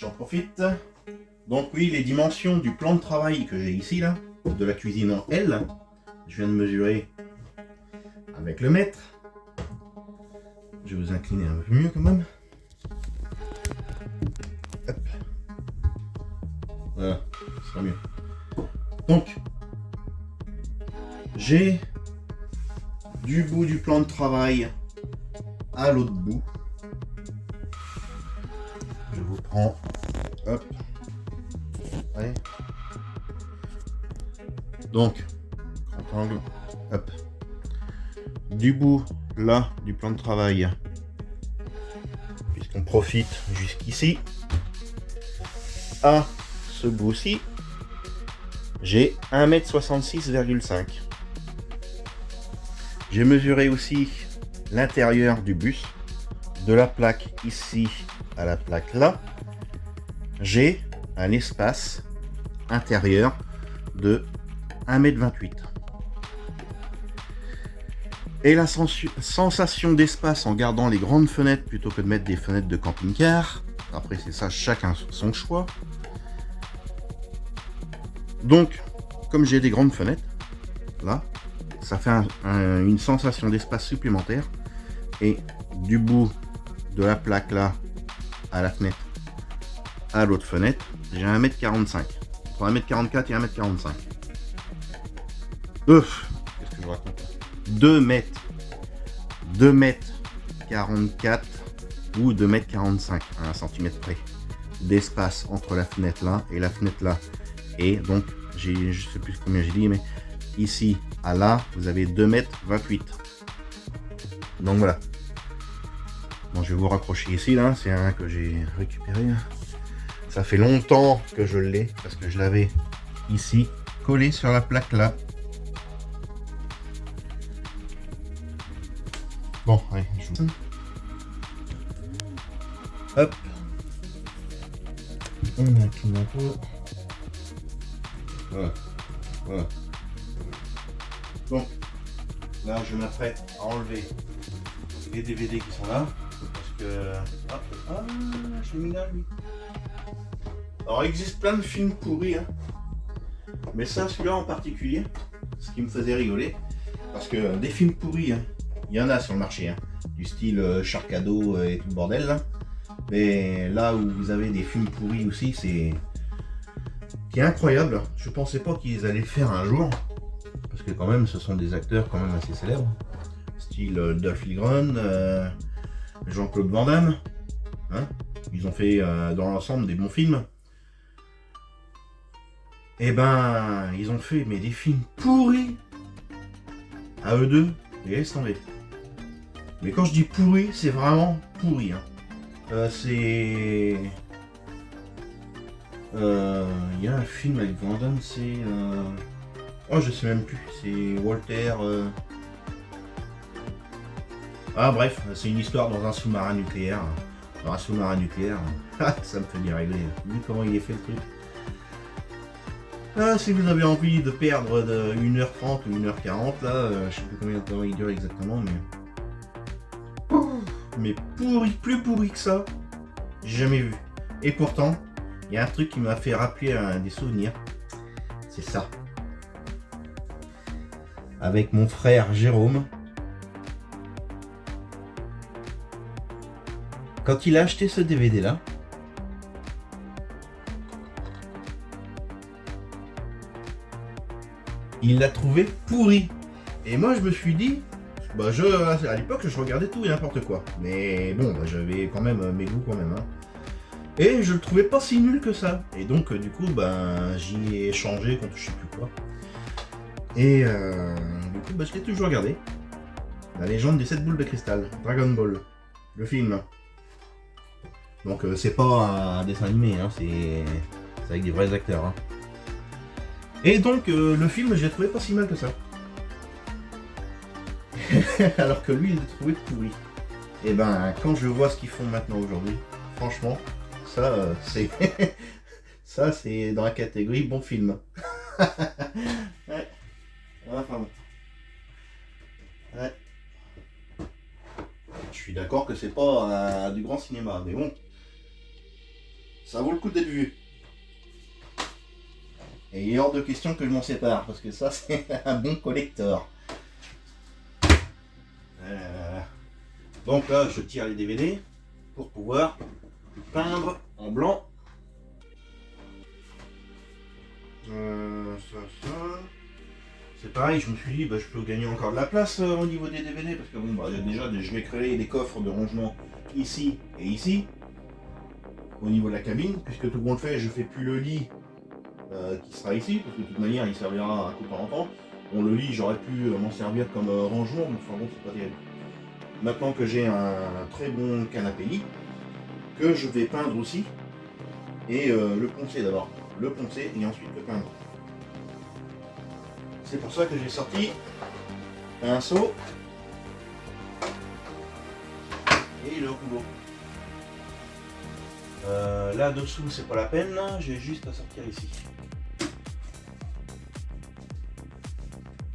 j'en profite. Donc oui, les dimensions du plan de travail que j'ai ici, là, de la cuisine en L, je viens de mesurer avec le mètre. Je vais vous incliner un peu mieux quand même. Hop. Voilà, ce sera mieux. Donc, j'ai du bout du plan de travail à l'autre bout. Je vous prends, hop, allez. Donc, grand angle, hop, du bout là du plan de travail, puisqu'on profite jusqu'ici, à ce bout-ci, j'ai 1,66 m. J'ai mesuré aussi l'intérieur du bus, de la plaque ici à la plaque là. J'ai un espace intérieur de 1,28 m. Et la sensation d'espace en gardant les grandes fenêtres plutôt que de mettre des fenêtres de camping-car. Après c'est ça, chacun son choix. Donc, comme j'ai des grandes fenêtres, là, ça fait une sensation d'espace supplémentaire. Et du bout de la plaque là, à la fenêtre, à l'autre fenêtre, j'ai 1,45 m. Entre 1,44 m et 1,45 m. Qu'est-ce que je raconte? 2 mètres 44 ou 2,45 m à 1 cm près d'espace entre la fenêtre là et la fenêtre là. Et donc, je sais plus combien j'ai dit, mais ici à là, vous avez 2,28 m. Donc voilà. Bon, je vais vous raccrocher ici, là. C'est un que j'ai récupéré. Ça fait longtemps que je l'ai, parce que je l'avais ici, collé sur la plaque là. Bon, allez, je vous... Hop. On incline un peu. Voilà. Voilà. Donc, là, je m'apprête à enlever les DVD qui sont là. Parce que... Ah, je l'ai mis là, lui. Alors, il existe plein de films pourris, hein. Mais ça, celui-là en particulier, ce qui me faisait rigoler, parce que des films pourris, hein, il y en a sur le marché, hein, du style Sharkado et tout le bordel, là. Mais là où vous avez des films pourris aussi, c'est... qui est incroyable. Je pensais pas qu'ils allaient le faire un jour, parce que quand même, ce sont des acteurs quand même assez célèbres. Style Dolph Lundgren, Jean-Claude Van Damme. Hein, ils ont fait dans l'ensemble des bons films. Et ben, ils ont fait mais des films pourris à eux deux, et laisse tomber. Mais quand je dis pourri, c'est vraiment pourri. Hein. C'est... Il y a un film avec Van Damme, c'est... Oh, je sais même plus, c'est Walter... Ah bref, c'est une histoire dans un sous-marin nucléaire. Dans un sous-marin nucléaire, ça me fait bien régler. Vu comment il est fait le truc. Ah, si vous avez envie de perdre de 1h30 ou 1h40, là, je sais plus combien de temps il dure exactement, mais... Mais pourri, plus pourri que ça, j'ai jamais vu. Et pourtant, il y a un truc qui m'a fait rappeler des souvenirs. C'est ça. Avec mon frère Jérôme. Quand il a acheté ce DVD là, il l'a trouvé pourri. Et moi je me suis dit, bah à l'époque je regardais tout et n'importe quoi. Mais bon, bah, j'avais quand même mes goûts quand même. Hein. Et je le trouvais pas si nul que ça. Et donc du coup, ben j'y ai changé contre je sais plus quoi. Et du coup, bah, je l'ai toujours regardé. La légende des 7 boules de cristal, Dragon Ball, le film. Donc c'est pas un dessin animé, hein, c'est avec des vrais acteurs. Hein. Et donc le film, je l'ai trouvé pas si mal que ça. Alors que lui, il l'a trouvé pourri. Et ben, quand je vois ce qu'ils font maintenant aujourd'hui, franchement, ça c'est ça c'est dans la catégorie bon film. Ouais. Enfin bon. Ouais. Je suis d'accord que c'est pas du grand cinéma, mais bon. Ça vaut le coup d'être vu. Et il est hors de question que je m'en sépare, parce que ça, c'est un bon collector. Donc là, je tire les DVD pour pouvoir peindre en blanc. Ça. C'est pareil, je me suis dit, bah, je peux gagner encore de la place au niveau des DVD, parce que bon, bah, déjà, je vais créer des coffres de rangement ici et ici, au niveau de la cabine, puisque tout le monde fait, je fais plus le lit qui sera ici, parce que de toute manière, il servira un coup de temps en temps. Bon, le lit, j'aurais pu m'en servir comme rangement, mais enfin bon, c'est pas terrible. Maintenant que j'ai un très bon canapé lit, que je vais peindre aussi, et le poncer d'abord, le poncer et ensuite le peindre. C'est pour ça que j'ai sorti un seau et le rouleau. Là dessous c'est pas la peine, j'ai juste à sortir ici.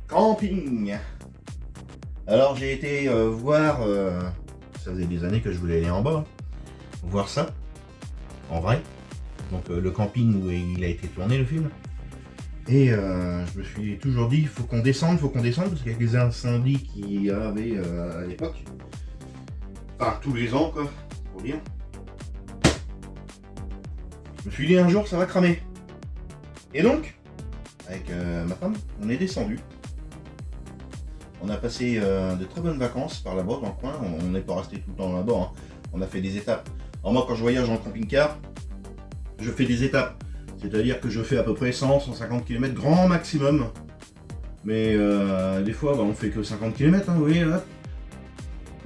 Camping. Alors j'ai été voir, ça faisait des années que je voulais aller en bas, voir ça, en vrai. Donc le camping où il a été tourné le film. Et je me suis toujours dit, faut qu'on descende, parce qu'il y a des incendies qu'il y avait à l'époque. Enfin, tous les ans, quoi, faut dire. Je me suis dit, un jour, ça va cramer. Et donc, avec ma femme, on est descendu. On a passé de très bonnes vacances par là-bas, dans le coin. On n'est pas resté tout le temps là-bas, hein. On a fait des étapes. Alors moi, quand je voyage en camping-car, je fais des étapes. C'est-à-dire que je fais à peu près 100-150 km grand maximum. Mais des fois, bah, on fait que 50 km, hein, vous voyez, là.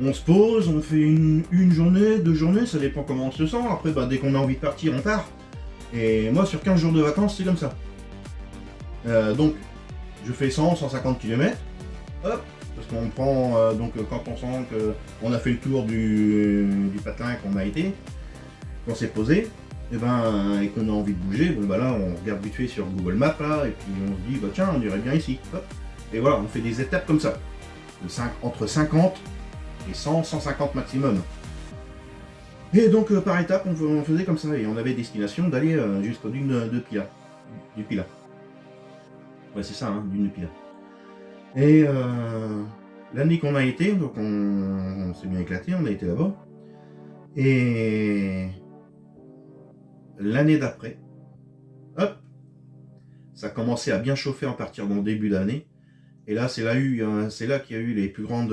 On se pose, on fait une journée, 2 journées, ça dépend comment on se sent. Après, bah, dès qu'on a envie de partir, on part. Et moi, sur 15 jours de vacances, c'est comme ça. Donc, je fais 100-150 km. Hop, parce qu'on prend, donc quand on sent qu'on a fait le tour du patelin qu'on a été, qu'on s'est posé, et qu'on a envie de bouger, bon bah là on regarde vite fait sur Google Maps là, et puis on se dit bah tiens on irait bien ici. Hop. Et voilà, on fait des étapes comme ça. Entre 50 et 100-150 maximum. Et donc par étape on faisait comme ça, et on avait destination d'aller jusqu'au dune de Pilat. Du Pilat. Ouais c'est ça, hein, dune de Pilat. Et l'année qu'on a été, donc on s'est bien éclaté, on a été là-bas. Et l'année d'après, hop, ça a commencé à bien chauffer en partir dans le début d'année. Et là, c'est là qu'il y a eu les plus grands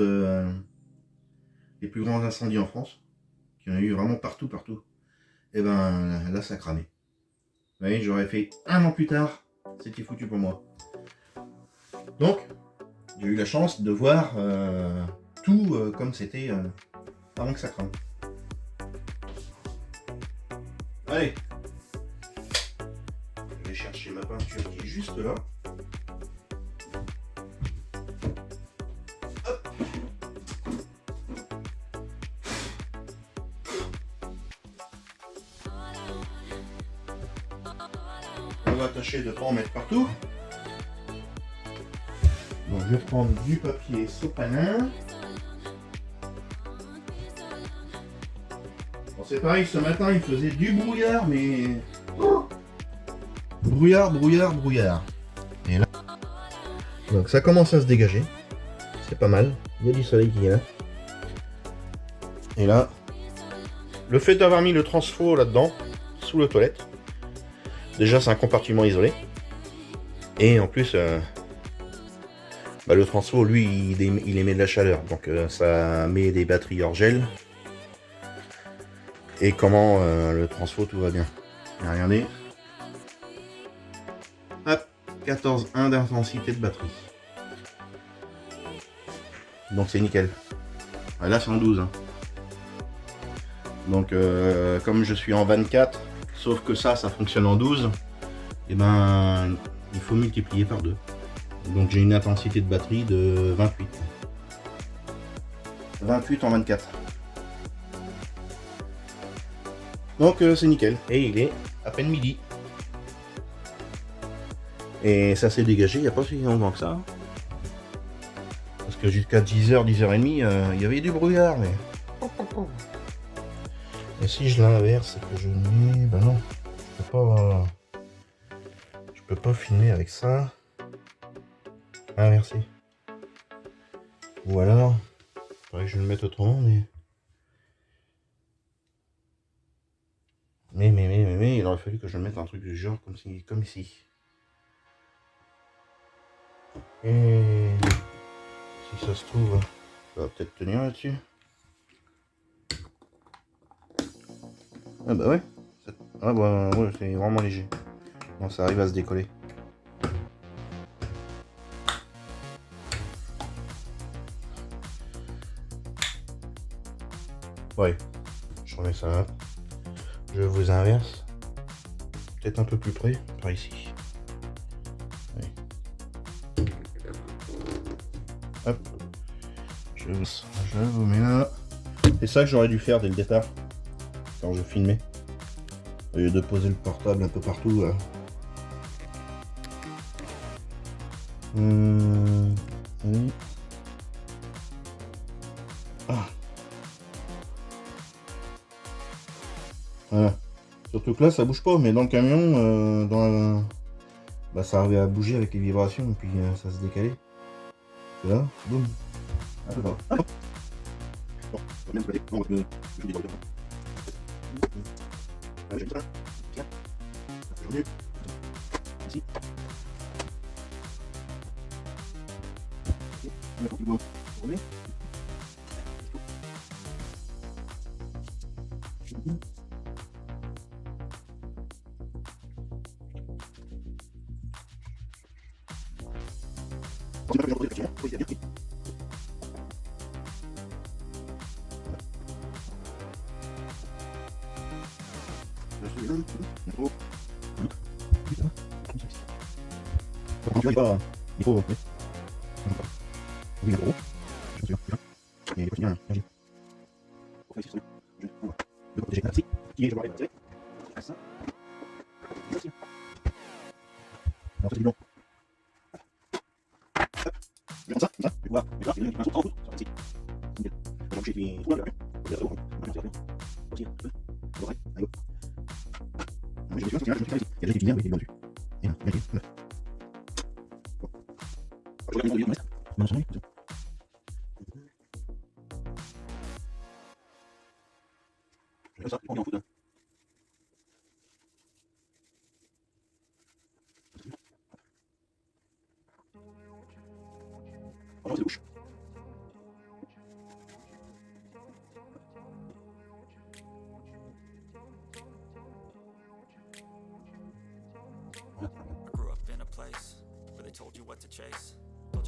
incendies en France. Il y en a eu vraiment partout. Et ben là, ça a cramé. Vous voyez, j'aurais fait 1 an plus tard, c'était foutu pour moi. Donc, j'ai eu la chance de voir tout comme c'était avant que ça crame. Allez, je vais chercher ma peinture qui est juste là. Hop. On va tâcher de ne pas en mettre partout. Donc je vais prendre du papier sopalin. Bon, c'est pareil, ce matin il faisait du brouillard, mais brouillard. Et là, donc ça commence à se dégager. C'est pas mal. Il y a du soleil qui est là. Et là, le fait d'avoir mis le transfo là-dedans, sous le toilette, déjà c'est un compartiment isolé. Et en plus, le transfo, lui, il émet de la chaleur. Donc ça met des batteries hors gel. Et comment le transfo, tout va bien. Et regardez. Hop, 14,1 d'intensité de batterie. Donc c'est nickel. Là c'est en 12. Hein. Donc comme je suis en 24, sauf que ça fonctionne en 12, et ben il faut multiplier par 2. Donc j'ai une intensité de batterie de 28. 28 en 24. Donc c'est nickel. Et il est à peine midi. Et ça s'est dégagé il n'y a pas si longtemps que ça. Parce que jusqu'à 10h, 10h30, il y avait du brouillard. Mais Et si je l'inverse et que je mets... Ben non, je peux pas filmer avec ça. Inversé. Ou alors, faudrait que je le mette autrement, mais, il aurait fallu que je mette un truc du genre comme ici. Et si ça se trouve, ça va peut-être tenir là-dessus. Ah bah ouais. Ah bah ouais, c'est vraiment léger. Non, ça arrive à se décoller. Ouais, je remets ça là. Je vous inverse. Peut-être un peu plus près, par ici. Ouais. Hop. Je vous mets là. C'est ça que j'aurais dû faire dès le départ. Quand je filmais. Au lieu de poser le portable un peu partout. Allez. Ah. Voilà. Surtout que là, ça bouge pas, mais dans le camion, bah, ça arrivait à bouger avec les vibrations, et puis ça se décalait. Et là, boum. Ah, bon. Ah, bon. Bon, on va bien se balader. Non, je vais décoller. J'ai mis ça. Tiens. Je remue. Ici. On va continuer. On remet. Il faut... Oui, gros. Je suis sûr. Et il faut finir. Merci. Pour faire ici, je vais protéger la scie. Qui est, je vais retirer. À ça. Merci. Alors, c'est du blanc. Hop. Je vais comme ça. Je vais pouvoir. Et là, c'est une pinceau en foot. Sur la scie. Donc, j'ai fait tout là. C'est bon. Maintenant, c'est bon. Aussi, un peu. Allez, allez. Mais je me suis fait un petit peu. Il y a déjà des piliers, mais il est bien dessus. Et là, il y a des. Je regarde les vidéos, mais ça. Comme ça, on est en foot. Alors, c'est bouche.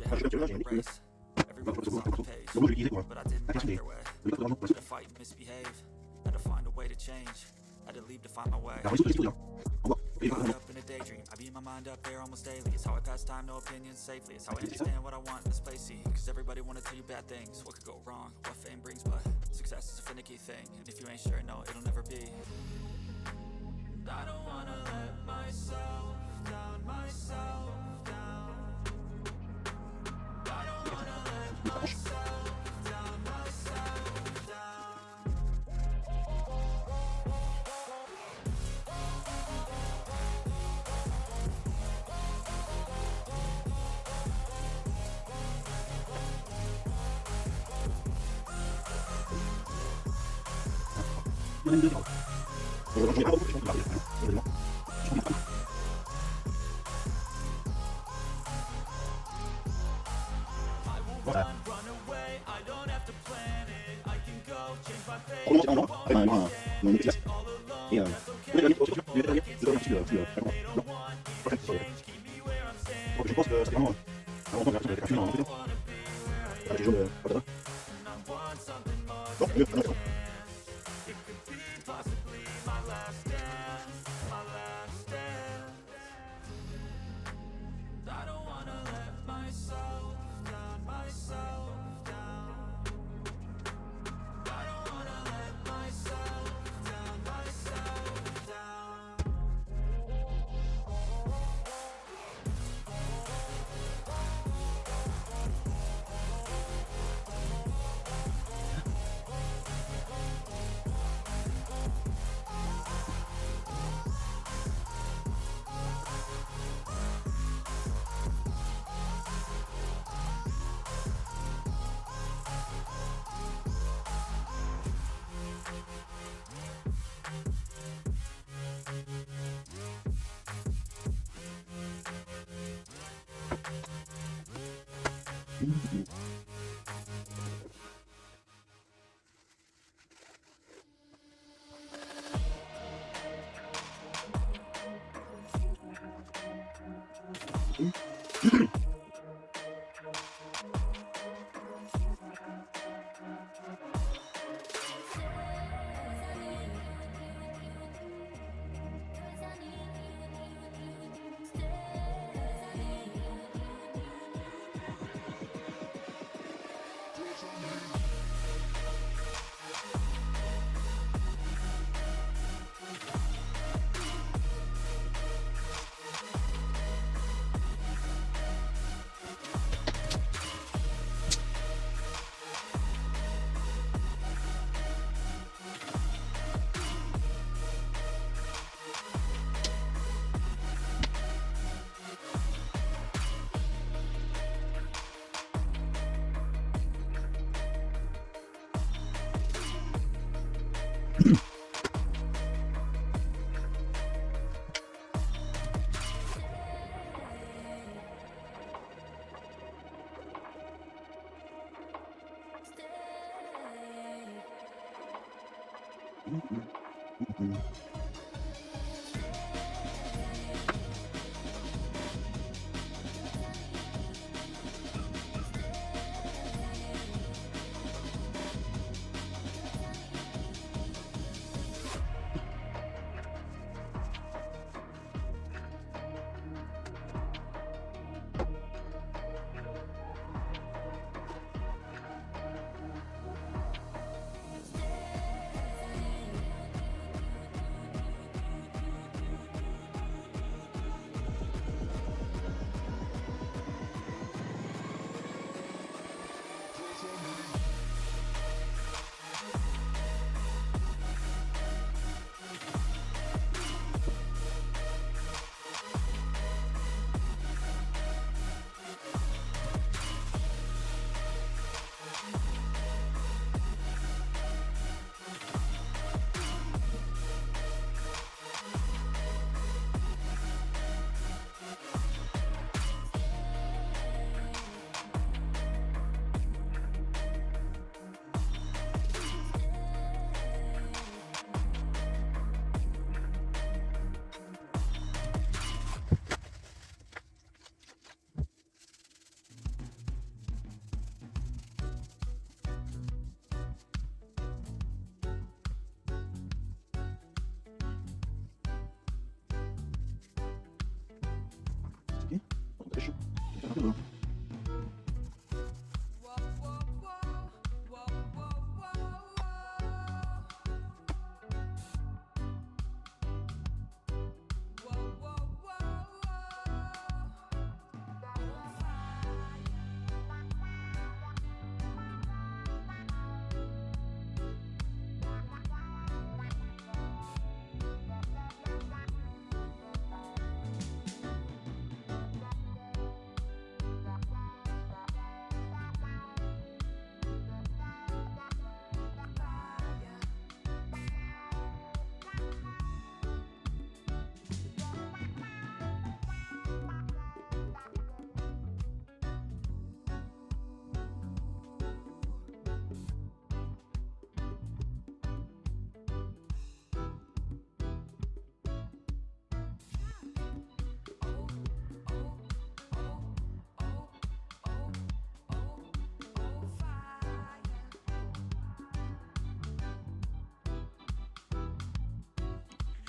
Ah, je vais là, j'ai un école. Bah, pour le second, le mot, je l'utilisais pour la question des d'argent pour la suite. La réseau de l'histoire. Au revoir. Et voilà. I beat my mind up there almost daily. It's how I pass time, no opinions safely. It's how I understand what I want in this place. See, cause everybody wanna tell you bad things. What could go wrong, what fame brings, but success is a finicky thing. And if you ain't sure, no, it'll never be. I don't wanna let myself down, myself down. I don't wanna let myself down, myself down. Il y en a une deuxième. Je n'ai pas beaucoup de choses à dire. Évidemment. Je suis voilà. On remonte en blanc, avec un efficace. Et le dernier, je pense que c'est vraiment un version de la capsule en fait. Avec les jaunes patata. Bon, mieux, non, c'est bon.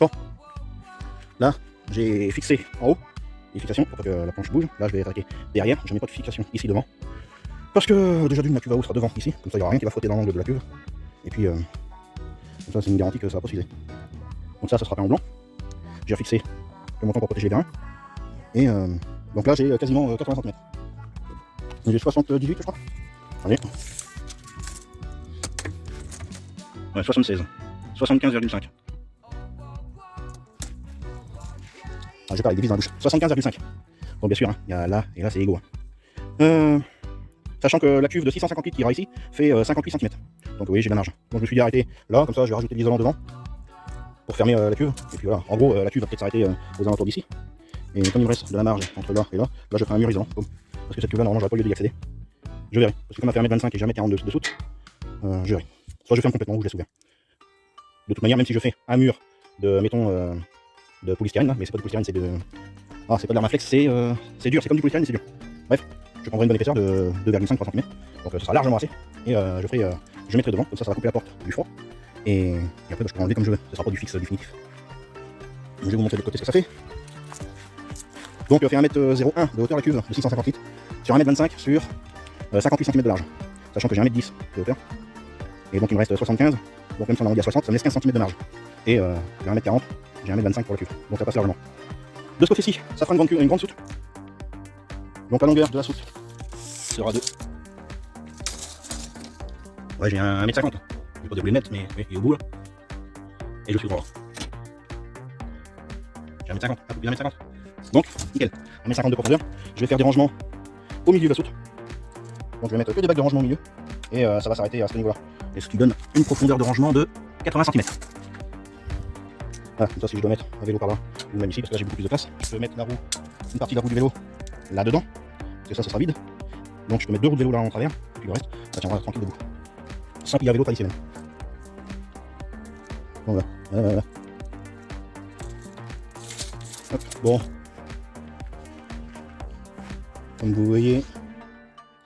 Bon, là j'ai fixé en haut les fixations pour pas que la planche bouge. Là je vais attaquer derrière, je mets pas de fixation ici devant. Parce que déjà d'une, la cuve à eau sera devant ici, comme ça il n'y aura rien qui va frotter dans l'angle de la cuve. Et puis comme ça c'est une garantie que ça va pas s'user. Donc ça sera peint en blanc. J'ai refixé le montant pour protéger les vérins. Et donc là j'ai quasiment 80 cm. J'ai 78 je crois. Allez. Ouais, 76. 75,5. Ah, je parle, il divise dans la bouche. 75,5. Donc bien sûr, hein, il y a là et là c'est égaux. Sachant que la cuve de 650 litres qui ira ici fait 58 cm. Donc oui, j'ai bien large. Donc je me suis dit arrêter là, comme ça je vais rajouter de l'isolant devant pour fermer la cuve. Et puis voilà, en gros la cuve va peut-être s'arrêter aux alentours d'ici. Et comme il me reste de la marge entre là et là, là je ferai un mur isolant. Parce que cette cuve là normalement j'aurais pas lieu d'y accéder. Je verrai. Parce que comme elle fait 1m25 et j'ai 1m40 de soute, je verrai. Soit je ferme complètement ou je laisse ouvert. De toute manière, même si je fais un mur de, mettons, de polystyrène, là, mais c'est pas de polystyrène, c'est de... Ah, c'est pas de l'Armaflex, c'est dur, c'est comme du polystyrène, mais c'est dur. Bref, je prendrai une bonne épaisseur de 2,5-3 cm. Donc ce sera largement assez. Et je mettrai devant, comme ça va couper la porte du froid. Et après, je peux enlever comme je veux. Ce sera pas du fixe définitif. Je vais vous montrer de l'autre côté ce que ça fait. Donc, fait 1m01 de hauteur la cuve de 650 litres sur 1m25 sur 58 cm de large. Sachant que j'ai 1m10 de hauteur. Et donc, il me reste 75. Donc, même si on arrondit à 60, ça me laisse 15 cm de marge. Et j'ai 1m40, j'ai 1m25 pour la cuve. Donc, ça passe largement. De ce côté-ci, ça fera une grande soute. Donc, la longueur de la soute sera de. Ouais, j'ai 1m50. Je vais pas dérouler net, mais oui, il est au bout là. Et je suis droit. J'ai 1m50, un peu plus d'1m50. Donc, nickel. 1m50 de profondeur. Je vais faire des rangements au milieu de la soute. Donc, je vais mettre que des bacs de rangement au milieu. Et ça va s'arrêter à ce niveau-là. Et ce qui donne une profondeur de rangement de 80 cm. Voilà, comme ça, si je dois mettre un vélo par là, ou même ici, parce que là j'ai beaucoup plus de place, je peux mettre la roue, une partie de la roue du vélo là-dedans. Parce que ça sera vide. Donc, je peux mettre 2 roues de vélo là en travers. Puis le reste, ça tiendra tranquille debout. Sans qu'il y ait un vélo traditionnel. Bon, voilà. Hop, bon. Comme vous voyez,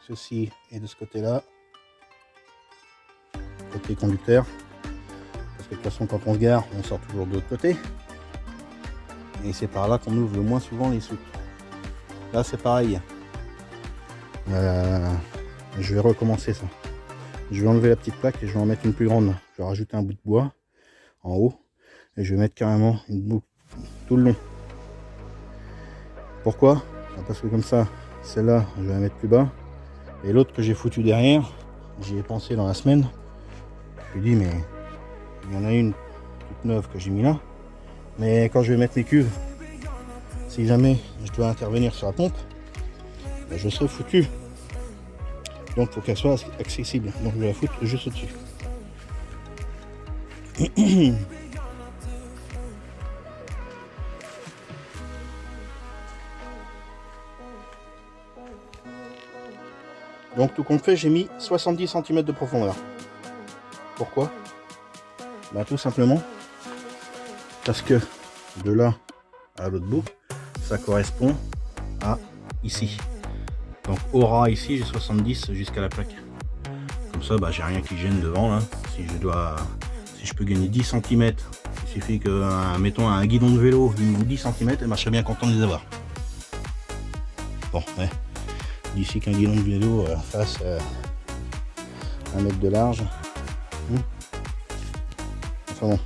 ceci est de ce côté-là. Côté conducteur. Parce que de toute façon, quand on se gare, on sort toujours de l'autre côté. Et c'est par là qu'on ouvre le moins souvent les soutes. Là, c'est pareil. Je vais recommencer ça. Je vais enlever la petite plaque et je vais en mettre une plus grande. Je vais rajouter un bout de bois en haut. Et je vais mettre carrément une boucle tout le long. Pourquoi? Parce que comme ça, celle-là, je vais la mettre plus bas. Et l'autre que j'ai foutu derrière, j'y ai pensé dans la semaine. Je me suis dit, mais il y en a une toute neuve que j'ai mis là. Mais quand je vais mettre mes cuves, si jamais je dois intervenir sur la pompe, ben je serai foutu. Donc il faut qu'elle soit accessible. Donc je vais la foutre juste au-dessus. Donc tout compte fait, j'ai mis 70 cm de profondeur. Pourquoi? Ben, tout simplement parce que de là à l'autre bout, ça correspond à ici. Donc au ras ici, j'ai 70 jusqu'à la plaque. Comme ça, bah, j'ai rien qui gêne devant là. Si je peux gagner 10 cm, il suffit que, mettons, un guidon de vélo, il me manque 10 cm, et je serais bien content de les avoir. Bon, ouais. D'ici qu'un guidon de vélo fasse 1 mètre de large. Enfin bon.